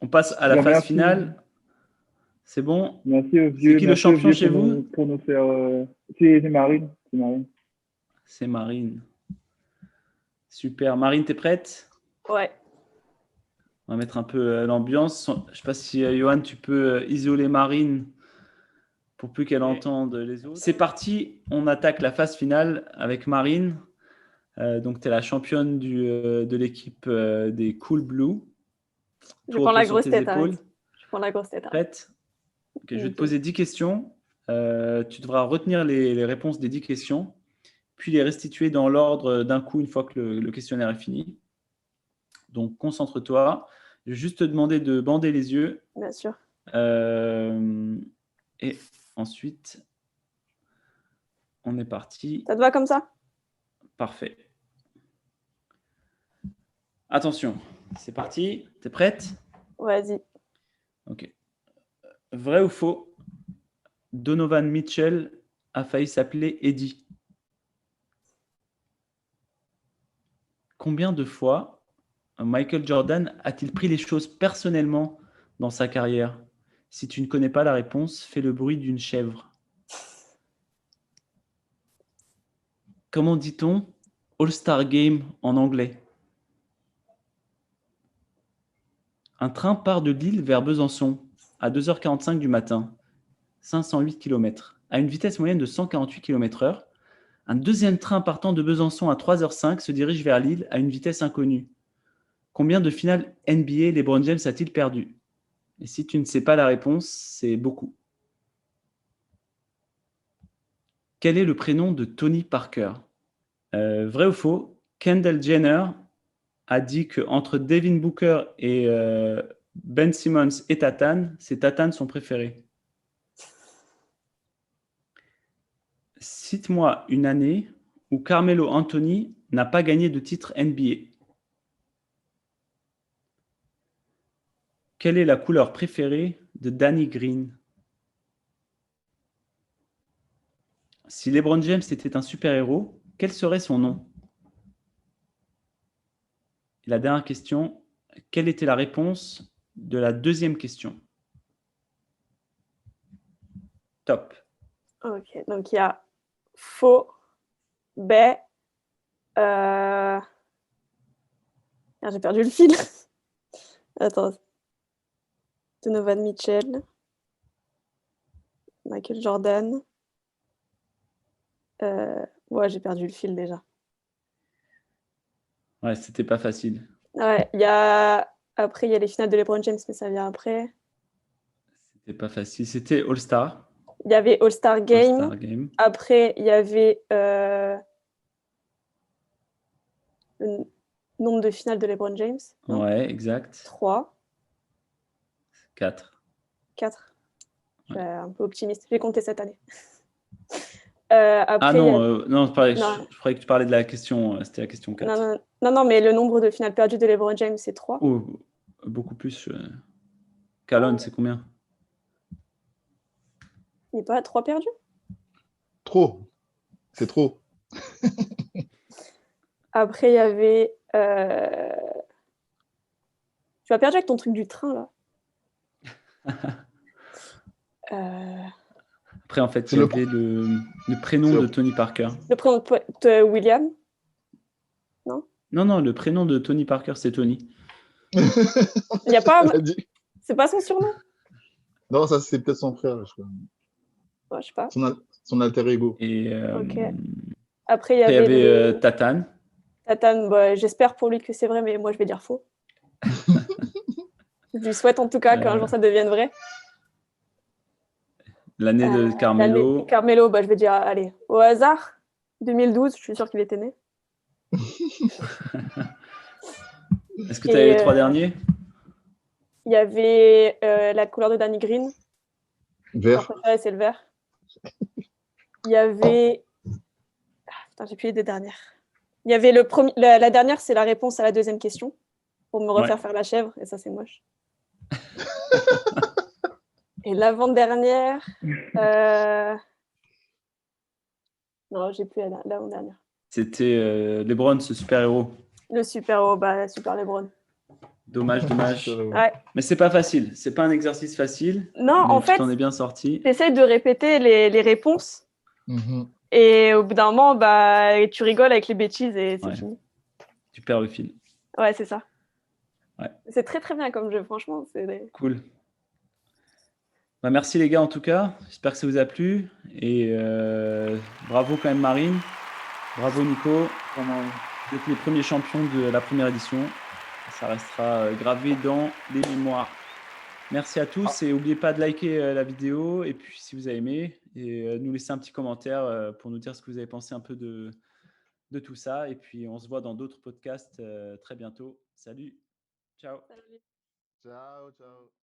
On passe à la phase finale. C'est bon? Merci aux vieux. C'est qui le champion chez vous? Pour nous faire. C'est Marine. C'est Marine. Super. Marine, t'es prête? Ouais. On va mettre un peu l'ambiance. Je ne sais pas si, Johan, tu peux isoler Marine pour plus qu'elle entende les autres. C'est parti, on attaque la phase finale avec Marine. Donc, tu es la championne de l'équipe des Cool Blue. Je prends la grosse tête. Je prends la grosse tête. Prête? Okay, je vais te poser 10 questions. Tu devras retenir les réponses des 10 questions, puis les restituer dans l'ordre d'un coup une fois que le questionnaire est fini. Donc, concentre-toi. Je vais juste te demander de bander les yeux. Bien sûr. Et ensuite, on est parti. Ça te va comme ça? Parfait. Attention, c'est parti. T'es prête? Vas-y. Ok. Vrai ou faux? Donovan Mitchell a failli s'appeler Eddie. Combien de fois Michael Jordan a-t-il pris les choses personnellement dans sa carrière? Si tu ne connais pas la réponse, fais le bruit d'une chèvre. Comment dit-on All-Star Game en anglais? Un train part de Lille vers Besançon à 2h45 du matin, 508 km, à une vitesse moyenne de 148 km/h. Un deuxième train partant de Besançon à 3h05 se dirige vers Lille à une vitesse inconnue. Combien de finales NBA LeBron James a-t-il perdu? Et si tu ne sais pas la réponse, c'est beaucoup. Quel est le prénom de Tony Parker? Vrai ou faux? Kendall Jenner a dit qu'entre Devin Booker et Ben Simmons et Tatane, c'est Tatane son préféré. Cite-moi une année où Carmelo Anthony n'a pas gagné de titre NBA. Quelle est la couleur préférée de Danny Green? Si LeBron James était un super-héros, quel serait son nom? Et la dernière question, quelle était la réponse de la deuxième question? Top. Ok, donc il y a faux, B. J'ai perdu le fil. Attends. Donovan Mitchell. Michael Jordan. Ouais, j'ai perdu le fil déjà. Ouais, c'était pas facile. Ouais, après, il y a les finales de LeBron James, mais ça vient après. C'était pas facile. C'était All-Star. Il y avait All-Star Game. All-Star Game. Après, il y avait le nombre de finales de LeBron James. Non? Ouais, exact. 3. 4. 4. Ouais. Je suis un peu optimiste. J'ai compté cette année. Après, non, je croyais que tu parlais de la question. C'était la question 4. Non, mais le nombre de finales perdues de LeBron James, c'est 3. Oh, beaucoup plus. Calonne, c'est combien? Il n'est pas à 3 perdus? Trop. C'est trop. Après, il y avait... Tu as perdu avec ton truc du train, là. Après, en fait, il y avait le prénom de Tony Parker. Le prénom de William? Non? Non, le prénom de Tony Parker, c'est Tony. Il n'y a pas... C'est pas son surnom? Non, ça, c'est peut-être son frère, je crois. Ouais, je sais pas. Son alter ego. Et, ok. Après, il y avait Tatane. Tatane, bah, j'espère pour lui que c'est vrai, mais moi, je vais dire faux. Je lui souhaite en tout cas qu'un jour, ça devienne vrai. L'année de Carmelo. L'année de Carmelo, bah, je vais dire, allez, au hasard, 2012, je suis sûre qu'il était né. Est-ce que tu avais les 3 derniers? Il y avait la couleur de Danny Green. Vert. C'est le vert. Il y avait... putain, j'ai plus les deux dernières. Il y avait la dernière, c'est la réponse à la deuxième question, pour me refaire faire la chèvre, et ça, c'est moche. Et l'avant-dernière... Non, j'ai plus l'avant-dernière. C'était LeBron, ce super-héros. Le super-héros, bah, super LeBron. Dommage. Ouais. Mais c'est pas facile. C'est pas un exercice facile. Non, en fait, t'en es bien sorti. T'essayes de répéter les réponses. Et au bout d'un moment, bah, tu rigoles avec les bêtises et c'est fini. Tu perds le fil. Ouais, c'est ça. Ouais. C'est très très bien comme jeu, franchement. Cool. Bah, merci les gars en tout cas. J'espère que ça vous a plu. Et bravo quand même Marine. Bravo Nico. Vous êtes les premiers champions de la première édition. Ça restera gravé dans les mémoires. Merci à tous et n'oubliez pas de liker la vidéo et puis si vous avez aimé et nous laisser un petit commentaire pour nous dire ce que vous avez pensé un peu de tout ça. Et puis on se voit dans d'autres podcasts très bientôt. Salut. Ciao. Salut. Ciao, ciao.